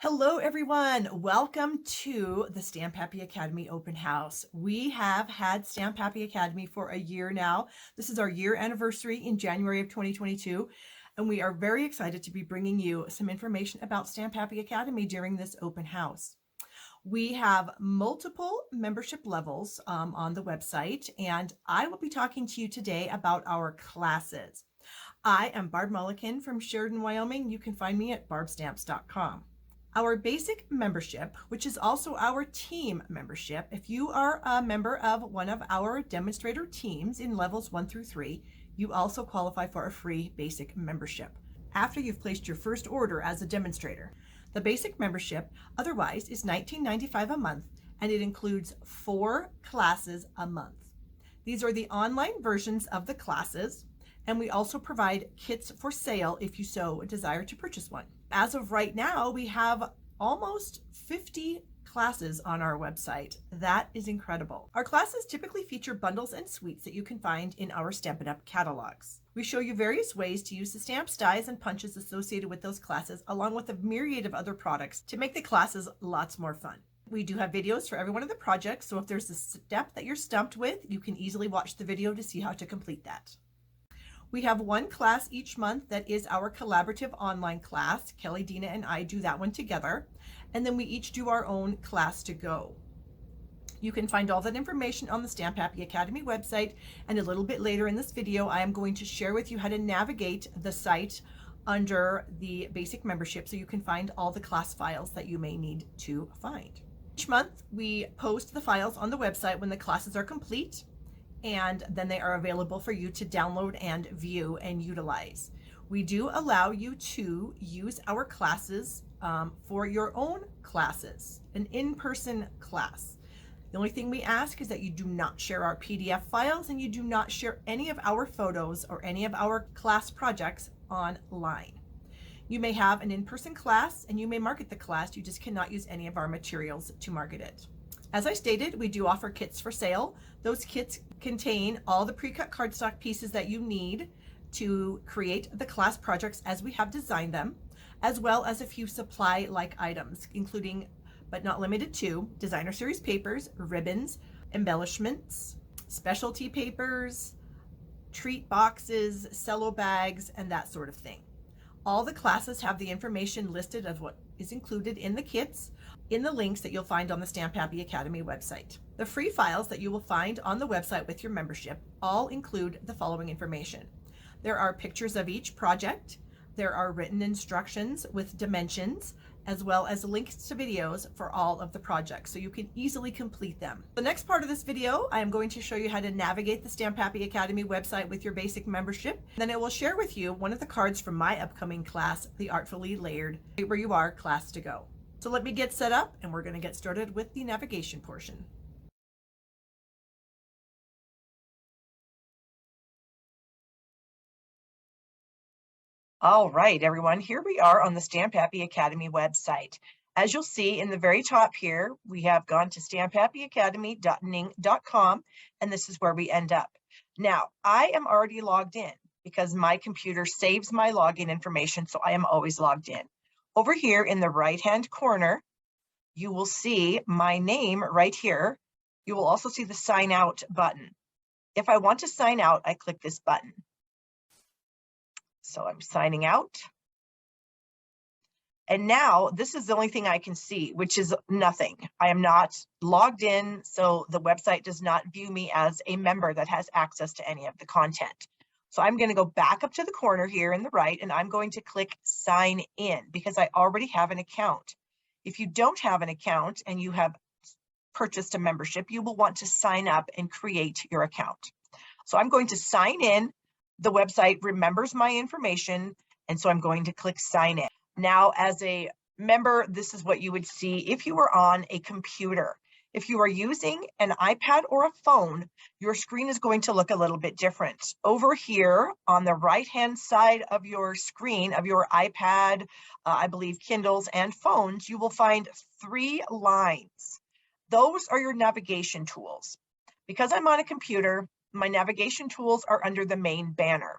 Hello, everyone. Welcome to the Stamp Happy Academy Open House. We have had Stamp Happy Academy for a year now. This is our year anniversary in January of 2022, and we are very excited to be bringing you some information about Stamp Happy Academy during this open house. We have multiple membership levels on the website, and I will be talking to you today about our classes. I am Barb Mulliken from Sheridan, Wyoming. You can find me at barbstamps.com. Our basic membership, which is also our team membership, if you are a member of one of our demonstrator teams in levels 1 through 3, you also qualify for a free basic membership after you've placed your first order as a demonstrator. The basic membership otherwise is $19.95 a month, and it includes 4 classes a month. These are the online versions of the classes, and we also provide kits for sale if you so desire to purchase one. As of right now, we have almost 50 classes on our website. That is incredible. Our classes typically feature bundles and suites that you can find in our Stampin' Up! Catalogs. We show you various ways to use the stamps, dies, and punches associated with those classes, along with a myriad of other products to make the classes lots more fun. We do have videos for every one of the projects, so if there's a step that you're stumped with, you can easily watch the video to see how to complete that. We have one class each month that is our collaborative online class. Kelly, Dina, and I do that one together. And then we each do our own class to go. You can find all that information on the Stamp Happy Academy website. And a little bit later in this video, I am going to share with you how to navigate the site under the basic membership so you can find all the class files that you may need to find. Each month, we post the files on the website when the classes are complete, and then they are available for you to download and view and utilize. We do allow you to use our classes for your own classes, an in-person class. The only thing we ask is that you do not share our PDF files and you do not share any of our photos or any of our class projects online. You may have an in-person class and you may market the class, you just cannot use any of our materials to market it. As I stated, we do offer kits for sale. Those kits contain all the pre-cut cardstock pieces that you need to create the class projects as we have designed them, as well as a few supply-like items, including, but not limited to, designer series papers, ribbons, embellishments, specialty papers, treat boxes, cello bags, and that sort of thing. All the classes have the information listed of what is included in the kits in the links that you'll find on the Stamp Happy Academy website. The free files that you will find on the website with your membership all include the following information. There are pictures of each project, there are written instructions with dimensions, as well as links to videos for all of the projects, so you can easily complete them. The next part of this video, I am going to show you how to navigate the Stamp Happy Academy website with your basic membership. Then I will share with you one of the cards from my upcoming class, the Artfully Layered Where You Are class to go. So let me get set up and we're going to get started with the navigation portion. All right, everyone, here we are on the Stamp Happy Academy website. As you'll see in the very top here, we have gone to stamphappyacademy.ning.com, and this is where we end up. Now, I am already logged in because my computer saves my login information, so I am always logged in. Over here in the right-hand corner, you will see my name right here. You will also see the sign out button. If I want to sign out, I click this button. So I'm signing out. And now this is the only thing I can see, which is nothing. I am not logged in, so the website does not view me as a member that has access to any of the content. So I'm going to go back up to the corner here in the right, and I'm going to click sign in because I already have an account. If you don't have an account and you have purchased a membership, you will want to sign up and create your account. So I'm going to sign in. The website remembers my information, and so I'm going to click sign in. Now, as a member, this is what you would see if you were on a computer. If you are using an iPad or a phone, your screen is going to look a little bit different. Over here on the right-hand side of your screen of your iPad, I believe Kindles and phones, you will find 3 lines. Those are your navigation tools. Because I'm on a computer, my navigation tools are under the main banner.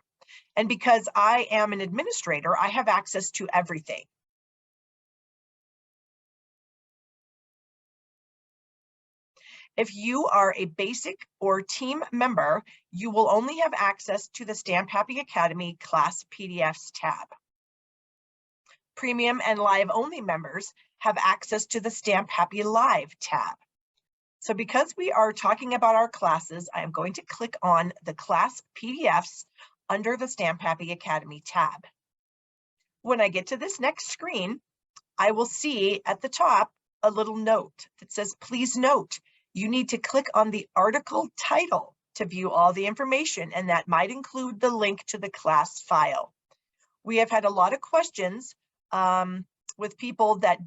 And because I am an administrator, I have access to everything. If you are a basic or team member, you will only have access to the Stamp Happy Academy class PDFs tab. Premium and live only members have access to the Stamp Happy Live tab. So because we are talking about our classes, I am going to click on the class PDFs under the Stamp Happy Academy tab. When I get to this next screen, I will see at the top a little note that says, please note, you need to click on the article title to view all the information, and that might include the link to the class file. We have had a lot of questions with people that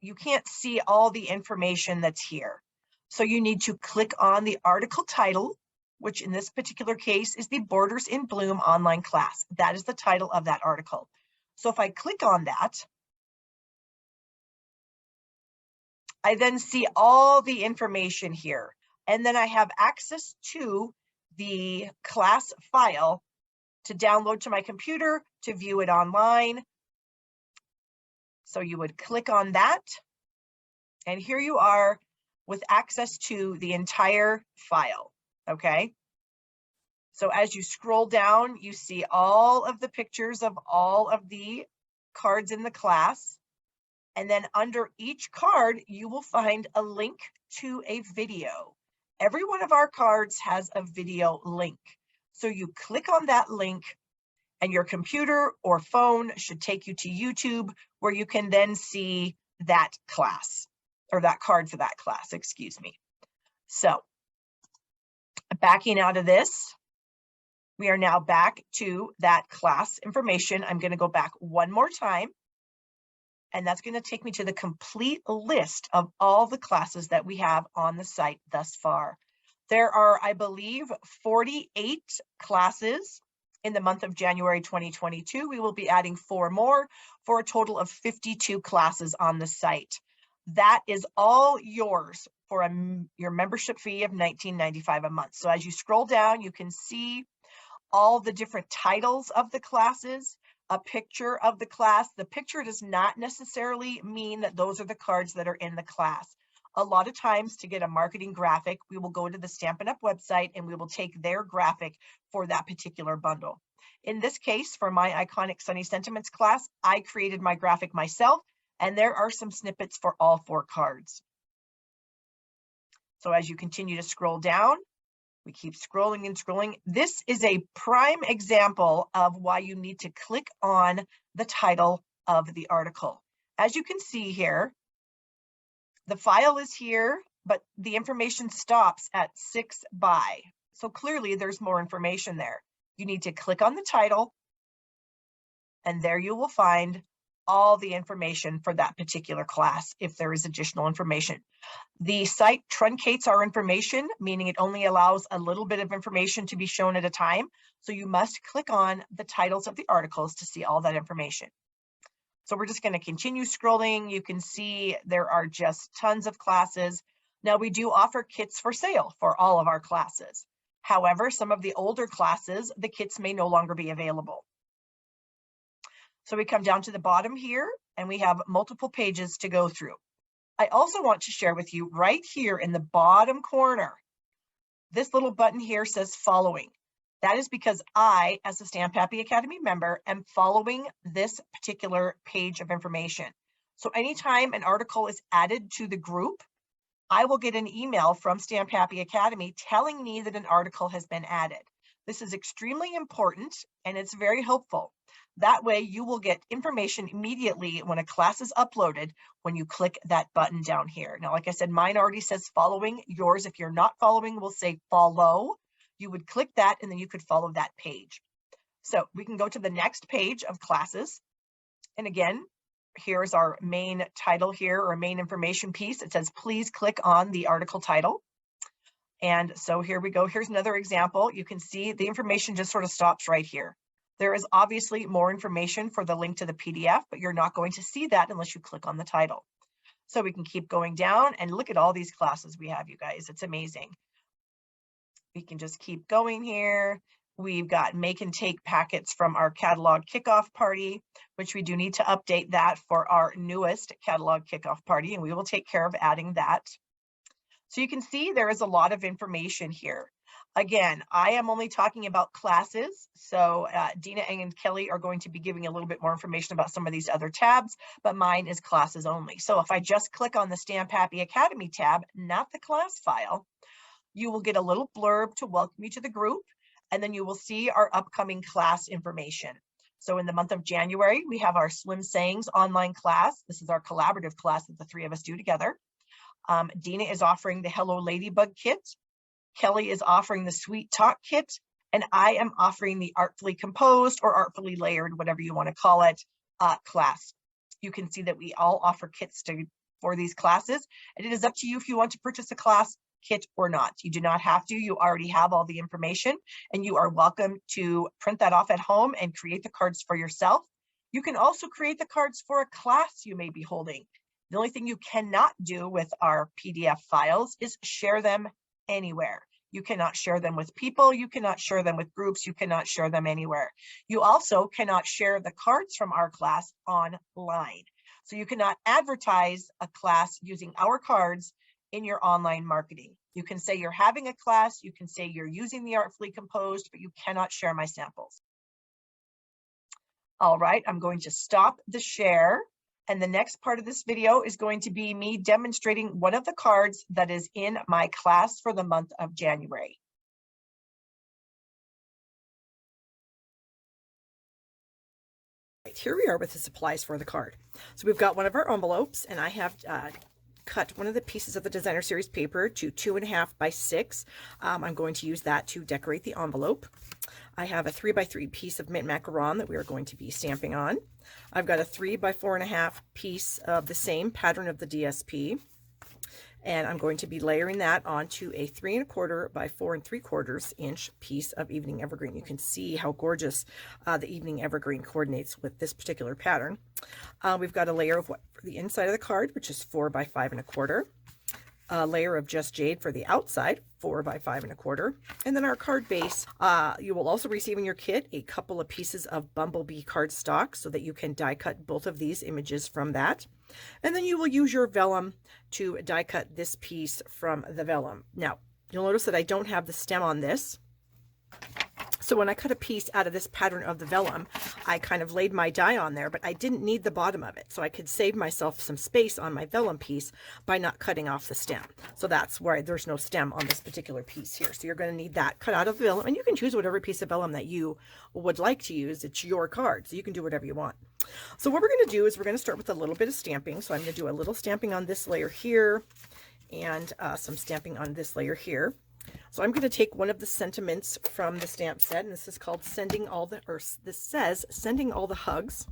you can't see all the information that's here. So you need to click on the article title, which in this particular case is the Borders in Bloom online class. That is the title of that article. So if I click on that, I then see all the information here. And then I have access to the class file to download to my computer, to view it online. So you would click on that. And here you are with access to the entire file, okay? So as you scroll down, you see all of the pictures of all of the cards in the class. And then under each card, you will find a link to a video. Every one of our cards has a video link. So you click on that link and your computer or phone should take you to YouTube, where you can then see that class, or that card for that class, excuse me. So backing out of this, we are now back to that class information. I'm going to go back one more time, and that's going to take me to the complete list of all the classes that we have on the site thus far. There are, I believe, 48 classes in the month of January 2022. We will be adding 4 more for a total of 52 classes on the site. That is all yours for your membership fee of $19.95 a month. So as you scroll down, you can see all the different titles of the classes, a picture of the class. The picture does not necessarily mean that those are the cards that are in the class. A lot of times, to get a marketing graphic, we will go to the Stampin' Up! Website and we will take their graphic for that particular bundle. In this case, for my Iconic Sunny Sentiments class, I created my graphic myself, and there are some snippets for all 4 cards. So as you continue to scroll down, we keep scrolling and scrolling. This is a prime example of why you need to click on the title of the article. As you can see here, the file is here, but the information stops at 6 by. So clearly there's more information there. You need to click on the title, and there you will find all the information for that particular class if there is additional information. The site truncates our information, meaning it only allows a little bit of information to be shown at a time. So you must click on the titles of the articles to see all that information. So we're just going to continue scrolling. You can see there are just tons of classes. Now we do offer kits for sale for all of our classes. However, some of the older classes, the kits may no longer be available. So we come down to the bottom here, and we have multiple pages to go through. I also want to share with you right here in the bottom corner, this little button here says following. That is because I, as a Stamp Happy Academy member, am following this particular page of information. So anytime an article is added to the group, I will get an email from Stamp Happy Academy telling me that an article has been added. This is extremely important, and it's very helpful. That way you will get information immediately when a class is uploaded when you click that button down here. Now, like I said, mine already says following. Yours, if you're not following, will say follow. You would click that, and then you could follow that page. So we can go to the next page of classes. And again, here's our main title here, or main information piece. It says, please click on the article title. And so here we go. Here's another example. You can see the information just sort of stops right here. There is obviously more information for the link to the PDF, but you're not going to see that unless you click on the title. So we can keep going down and look at all these classes we have, you guys. It's amazing. We can just keep going here. We've got make and take packets from our catalog kickoff party, which we do need to update that for our newest catalog kickoff party, and we will take care of adding that. So you can see there is a lot of information here. Again, I am only talking about classes. So Dina and Kelly are going to be giving a little bit more information about some of these other tabs, but mine is classes only. So if I just click on the Stamp Happy Academy tab, not the class file, you will get a little blurb to welcome you to the group, and then you will see our upcoming class information. So in the month of January, we have our Swim Sayings online class. This is our collaborative class that the three of us do together. Dina is offering the Hello Ladybug kit. Kelly is offering the Sweet Talk kit, and I am offering the Artfully Composed or Artfully Layered, whatever you want to call it, class. You can see that we all offer kits for these classes, and it is up to you if you want to purchase a class kit or not. You do not have to. You already have all the information, and you are welcome to print that off at home and create the cards for yourself. You can also create the cards for a class you may be holding. The only thing you cannot do with our PDF files is share them anywhere. You cannot share them with people. You cannot share them with groups. You cannot share them anywhere. You also cannot share the cards from our class online. So you cannot advertise a class using our cards in your online marketing. You can say you're having a class. You can say you're using the Artfully Composed, but you cannot share my samples. All right, I'm going to stop the share. And the next part of this video is going to be me demonstrating one of the cards that is in my class for the month of January. Right, here we are with the supplies for the card. So we've got one of our envelopes, and I have cut one of the pieces of the designer series paper to 2.5 by 6. I'm going to use that to decorate the envelope. I have a 3x3 piece of mint macaron that we are going to be stamping on. I've got a 3x4.5 piece of the same pattern of the DSP, and I'm going to be layering that onto a 3.25 by 4.75 inch piece of evening evergreen. You can see how gorgeous the evening evergreen coordinates with this particular pattern. We've got a layer of what for the inside of the card, which is 4 by 5.25. A layer of Just Jade for the outside, 4 by 5.25. And then our card base, you will also receive in your kit a couple of pieces of Bumblebee cardstock so that you can die cut both of these images from that. And then you will use your vellum to die cut this piece from the vellum. Now, you'll notice that I don't have the stem on this. So when I cut a piece out of this pattern of the vellum, I kind of laid my die on there, but I didn't need the bottom of it. So I could save myself some space on my vellum piece by not cutting off the stem. So that's why there's no stem on this particular piece here. So you're going to need that cut out of the vellum, and you can choose whatever piece of vellum that you would like to use. It's your card, so you can do whatever you want. So what we're going to do is we're going to start with a little bit of stamping. So I'm going to do a little stamping on this layer here and some stamping on this layer here. So I'm going to take one of the sentiments from the stamp set, and this is called Sending All the, or this says Sending All the Hugs.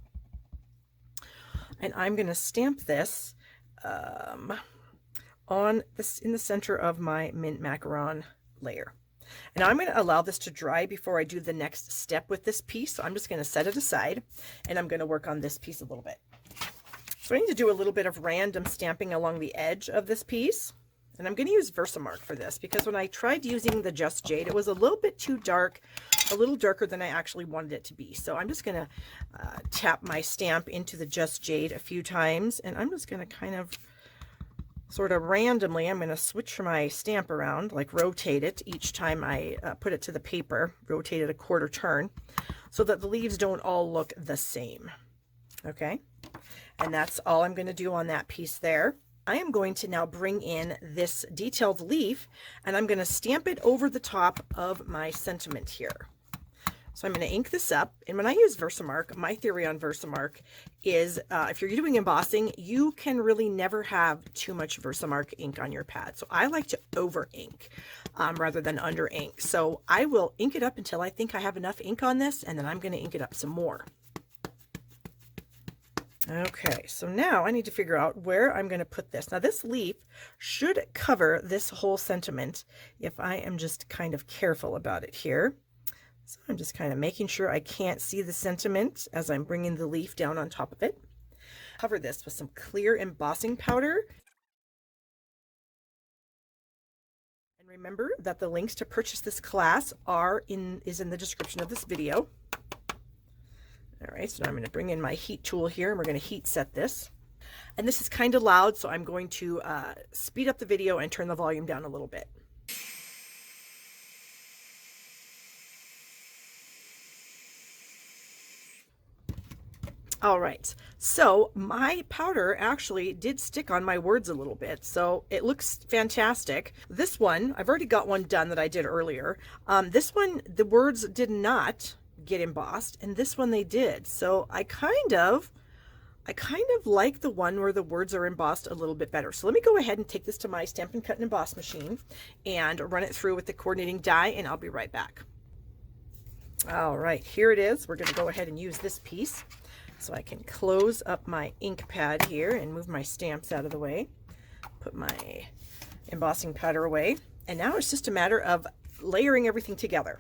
And I'm going to stamp this on this in the center of my mint macaron layer. And I'm going to allow this to dry before I do the next step with this piece. So I'm just going to set it aside, and I'm going to work on this piece a little bit. So I need to do a little bit of random stamping along the edge of this piece. And I'm going to use Versamark for this because when I tried using the Just Jade, it was a little bit too dark, a little darker than I actually wanted it to be. So I'm just going to tap my stamp into the Just Jade a few times, and I'm just going to kind of sort of randomly, I'm going to switch my stamp around, like rotate it each time I put it to the paper, rotate it a quarter turn, so that the leaves don't all look the same. Okay, and that's all I'm going to do on that piece there. I am going to now bring in this detailed leaf, and I'm going to stamp it over the top of my sentiment here. So I'm going to ink this up, and when I use Versamark, my theory on Versamark is if you're doing embossing, you can really never have too much Versamark ink on your pad. So I like to over ink rather than under ink. So I will ink it up until I think I have enough ink on this, and then I'm going to ink it up some more. Okay, so now I need to figure out where I'm going to put this. Now this leaf should cover this whole sentiment if I am just kind of careful about it here. So I'm just kind of making sure I can't see the sentiment as I'm bringing the leaf down on top of it. Cover this with some clear embossing powder. And remember that the links to purchase this class is in the description of this video. All right, so now I'm going to bring in my heat tool here, and we're going to heat set this. And this is kind of loud, so I'm going to speed up the video and turn the volume down a little bit. All right, so my powder actually did stick on my words a little bit, so it looks fantastic. This one, I've already got one done that I did earlier. This one, the words did not get embossed, and this one they did. So I kind of like the one where the words are embossed a little bit better. So let me go ahead and take this to my Stampin' Cut and Emboss machine and run it through with the coordinating die, and I'll be right back. All right, here it is. We're going to go ahead and use this piece. So I can close up my ink pad here and move my stamps out of the way, put my embossing powder away, and now it's just a matter of layering everything together.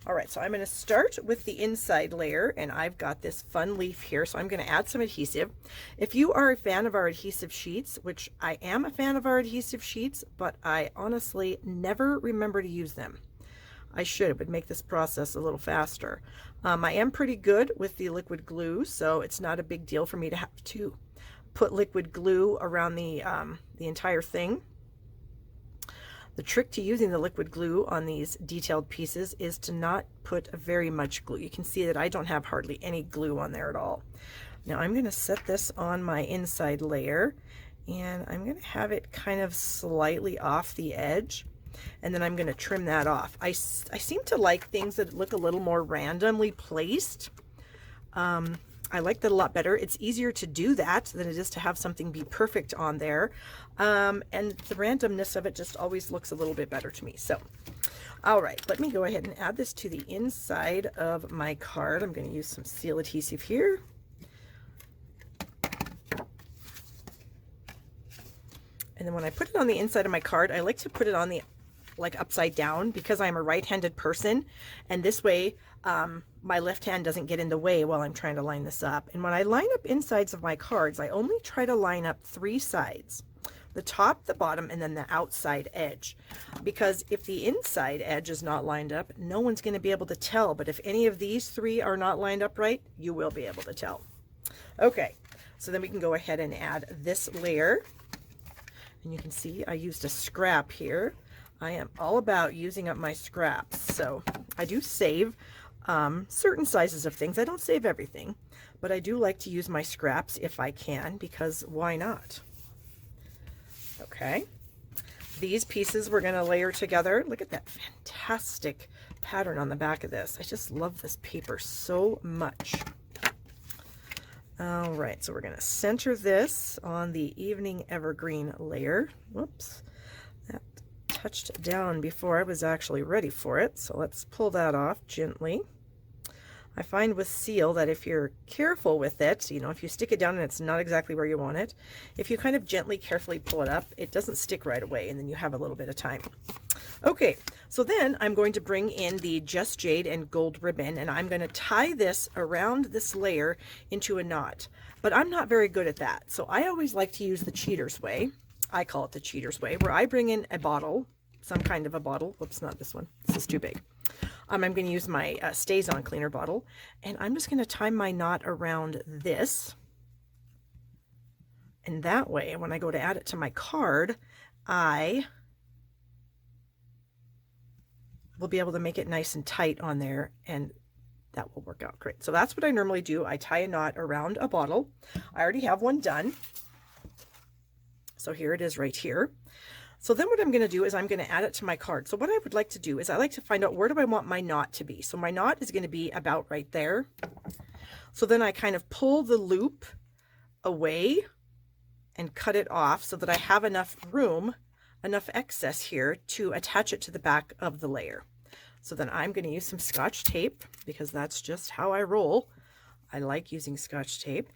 All right, so I'm going to start with the inside layer, and I've got this fun leaf here, so I'm going to add some adhesive. If you are a fan of our adhesive sheets, which I am a fan of our adhesive sheets, but I honestly never remember to use them. I should. It would make this process a little faster. I am pretty good with the liquid glue, so it's not a big deal for me to have to put liquid glue around the entire thing. The trick to using the liquid glue on these detailed pieces is to not put very much glue. You can see that I don't have hardly any glue on there at all. Now I'm going to set this on my inside layer, and I'm going to have it kind of slightly off the edge. And then I'm going to trim that off. I seem to like things that look a little more randomly placed. I like that a lot better. It's easier to do that than it is to have something be perfect on there. And the randomness of it just always looks a little bit better to me. So, all right, let me go ahead and add this to the inside of my card. I'm going to use some seal adhesive here. And then when I put it on the inside of my card, I like to put it on the upside down because I'm a right-handed person, and this way my left hand doesn't get in the way while I'm trying to line this up. And when I line up insides of my cards, I only try to line up 3 sides: the top, the bottom, and then the outside edge, because if the inside edge is not lined up, no one's going to be able to tell. But if any of these 3 are not lined up right, you will be able to tell. Okay, so then we can go ahead and add this layer. And you can see I used a scrap here. I am all about using up my scraps. So I do save certain sizes of things. I don't save everything, but I do like to use my scraps if I can, because why not? Okay. These pieces we're going to layer together. Look at that fantastic pattern on the back of this. I just love this paper so much. All right, so we're going to center this on the Evening Evergreen layer. Whoops, that touched down before I was actually ready for it. So let's pull that off gently. I find with seal that if you're careful with it, you know, if you stick it down and it's not exactly where you want it, if you kind of gently, carefully pull it up, it doesn't stick right away, and then you have a little bit of time. Okay, so then I'm going to bring in the Just Jade and gold ribbon, and I'm going to tie this around this layer into a knot. But I'm not very good at that, so I always like to use the cheater's way. I call it the cheater's way, where I bring in a bottle, some kind of a bottle. Whoops, not this one. This is too big. I'm going to use my Stays-On cleaner bottle, and I'm just going to tie my knot around this. And that way, when I go to add it to my card, I will be able to make it nice and tight on there, and that will work out great. So that's what I normally do. I tie a knot around a bottle. I already have one done. So here it is right here. So then what I'm going to do is I'm going to add it to my card. So what I would like to do is I like to find out, where do I want my knot to be? So my knot is going to be about right there. So then I kind of pull the loop away and cut it off so that I have enough room, enough excess here to attach it to the back of the layer. So then I'm going to use some Scotch tape, because that's just how I roll. I like using Scotch tape.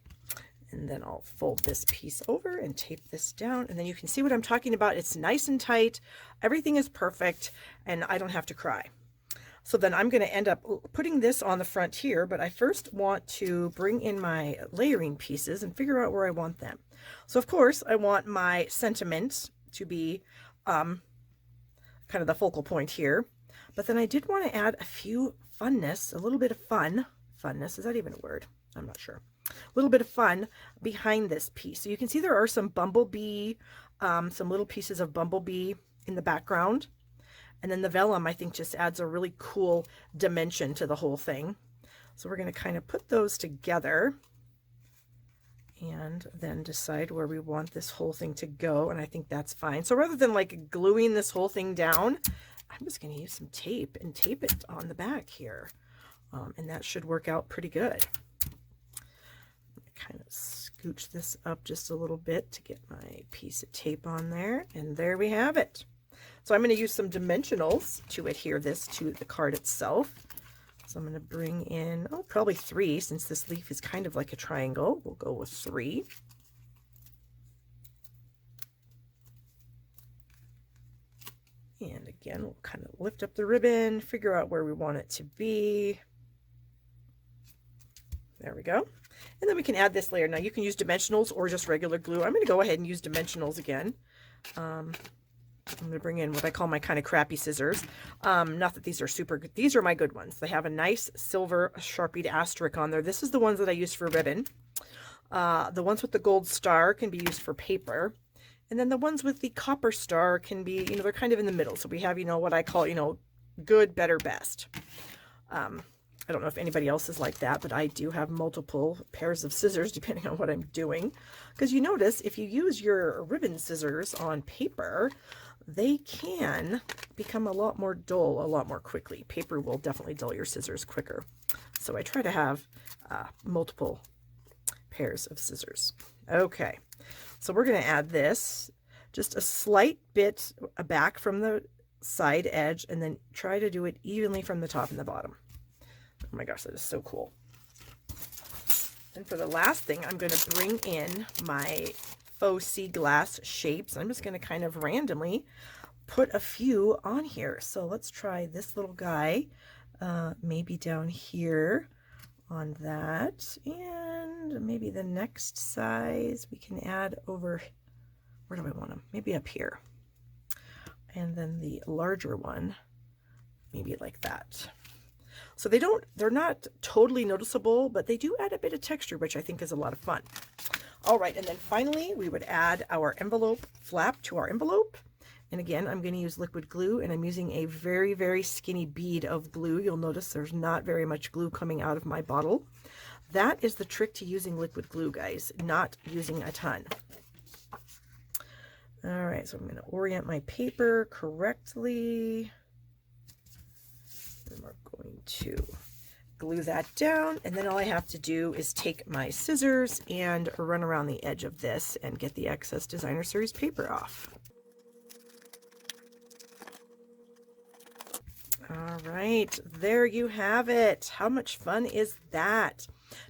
And then I'll fold this piece over and tape this down, and then you can see what I'm talking about. It's nice and tight, everything is perfect, and I don't have to cry. So then I'm going to end up putting this on the front here, but I first want to bring in my layering pieces and figure out where I want them. So of course I want my sentiment to be kind of the focal point here, but then I did want to add a few funness, a little bit of funness, is that even a word? I'm not sure. little bit of fun behind this piece. So you can see there are some bumblebee, some little pieces of bumblebee in the background. And then the vellum, I think, just adds a really cool dimension to the whole thing. So we're going to kind of put those together and then decide where we want this whole thing to go. And I think that's fine. So rather than like gluing this whole thing down, I'm just going to use some tape and tape it on the back here. And that should work out pretty good. Kind of scooch this up just a little bit to get my piece of tape on there. And there we have it. So I'm going to use some dimensionals to adhere this to the card itself. So I'm going to bring in, oh, probably 3, since this leaf is kind of like a triangle. We'll go with 3. And again, we'll kind of lift up the ribbon, figure out where we want it to be. There we go. And then we can add this layer. Now you can use dimensionals or just regular glue. I'm going to go ahead and use dimensionals again. I'm going to bring in what I call my kind of crappy scissors. Not that these are super good. These are my good ones. They have a nice silver Sharpied asterisk on there. This is the ones that I use for ribbon. The ones with the gold star can be used for paper. And then the ones with the copper star can be, they're kind of in the middle. So we have, what I call, good, better, best. I don't know if anybody else is like that, but I do have multiple pairs of scissors depending on what I'm doing. Because you notice if you use your ribbon scissors on paper, they can become a lot more dull a lot more quickly. Paper will definitely dull your scissors quicker. So I try to have multiple pairs of scissors. Okay, so we're going to add this just a slight bit back from the side edge and then try to do it evenly from the top and the bottom. Oh my gosh, that is so cool. And for the last thing, I'm going to bring in my faux sea glass shapes. I'm just going to kind of randomly put a few on here. So let's try this little guy, maybe down here on that, and maybe the next size we can add over, where do I want them? Maybe up here. And then the larger one, maybe like that. So they're not totally noticeable, but they do add a bit of texture, which I think is a lot of fun. All right, and then finally, we would add our envelope flap to our envelope. And again, I'm going to use liquid glue, and I'm using a very, very skinny bead of glue. You'll notice there's not very much glue coming out of my bottle. That is the trick to using liquid glue, guys, not using a ton. All right, so I'm going to orient my paper correctly. And we're going to glue that down, and then all I have to do is take my scissors and run around the edge of this and get the excess Designer Series paper off. All right, there you have it. How much fun is that?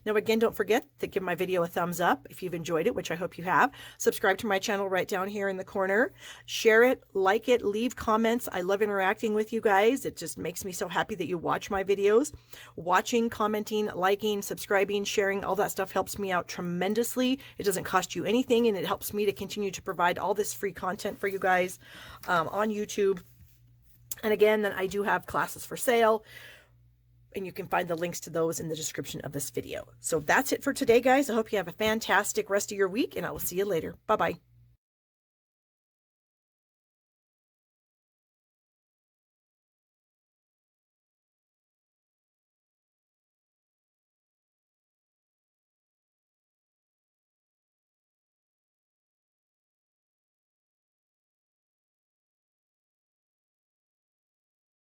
Now, again, don't forget to give my video a thumbs up if you've enjoyed it, which I hope you have. Subscribe to my channel right down here in the corner. Share it, like it, leave comments. I love interacting with you guys. It just makes me so happy that you watch my videos. Watching, commenting, liking, subscribing, sharing, all that stuff helps me out tremendously. It doesn't cost you anything, and it helps me to continue to provide all this free content for you guys on YouTube. And again, then I do have classes for sale, and you can find the links to those in the description of this video. So that's it for today, guys. I hope you have a fantastic rest of your week, and I will see you later. Bye-bye.